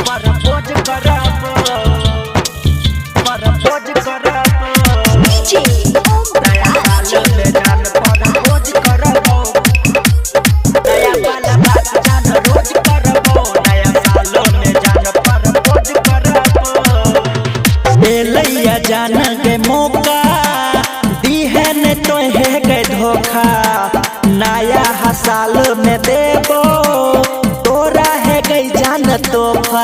Propose करब propose करब नया साल में जान परपोज करब नया वाला बात जान रोज करब नया साल में जान परपोज करब एलैया जान के मौका दीहे ने तोहे के धोखा नया साल में देबो तोरा है गई जान तोहफा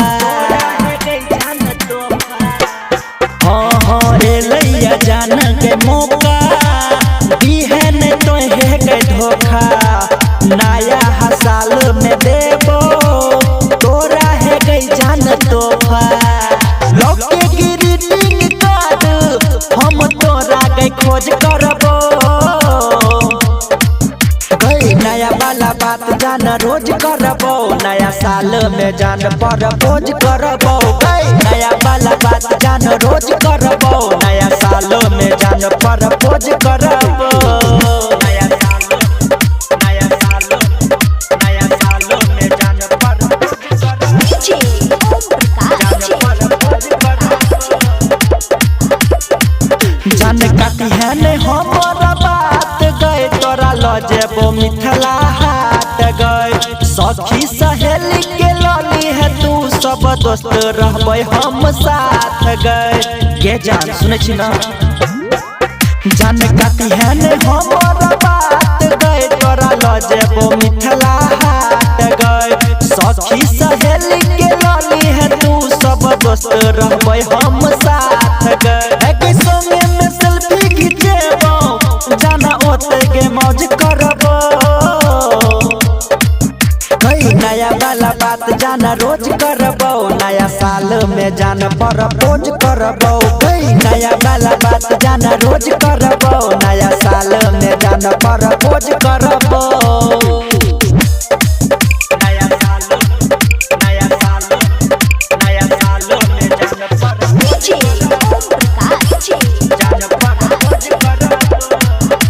हाँ हाँ एलैया जान के मौका दीहे ने तोहे के धोखा नया साल में देबो तोरा है गई जान तोहफा लौके की ग्रीटिंग कार्ड हम तोरा के खोज करबो नया वाला बात जान रोज करबो नया साल में जान परपोज करबो नया वाला बात जान रोज करबो नया साल में जान परपोज करबो नया साल में जान परपोज जान काटी है ने हमारा बात गए तोरा ल जेबो मिथिला हाट गए सखी सहेली के लली है तू सब दोस्त रहबे हम साथ गए के जान सुने छी ना जान काटी है ने हमारा बात गए तोरा ल जेबो मिथिला हाट गए सखी सहेली के लली है तू सब दोस्त रहबे हम साथ गए संगे में सेल्फी खिंचेबो जाना ओते के मौज करबो कई नया वाला बात जाना रोज करबो नया साल में जाना परपोज करबो कई नया वाला बात जाना रोज करबो नया साल में जाना परपोज करबो नया साल में जाना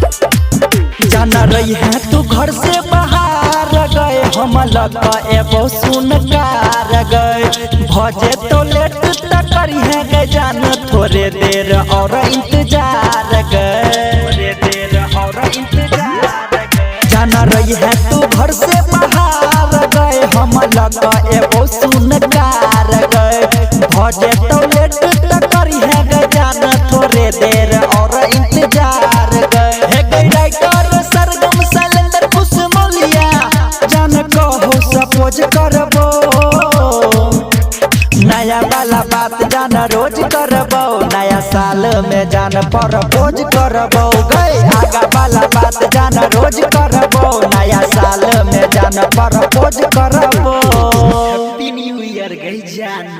जाना रही है तू घर से बाहर गए हम लगा एबो सुन कार गए भजे तो लेट तक करी है गए जान थोड़े देर और इंतजार गए जाना रही है तू घर से बाहर गए हम लगा एबो सुन कार गए भजे तो लेट तक करी है गए जान थोड़े देर और इंतजार गए राइटर सरगम सैलेंडर खुश मोलिया जान कहो सपोज करबो नया वाला बात जान रोज करबो नया साल में जान परपोज करबो गए आगा वाला बात जान रोज करबो नया साल में जान परपोज करबो हैप्पी न्यू ईयर गई जान।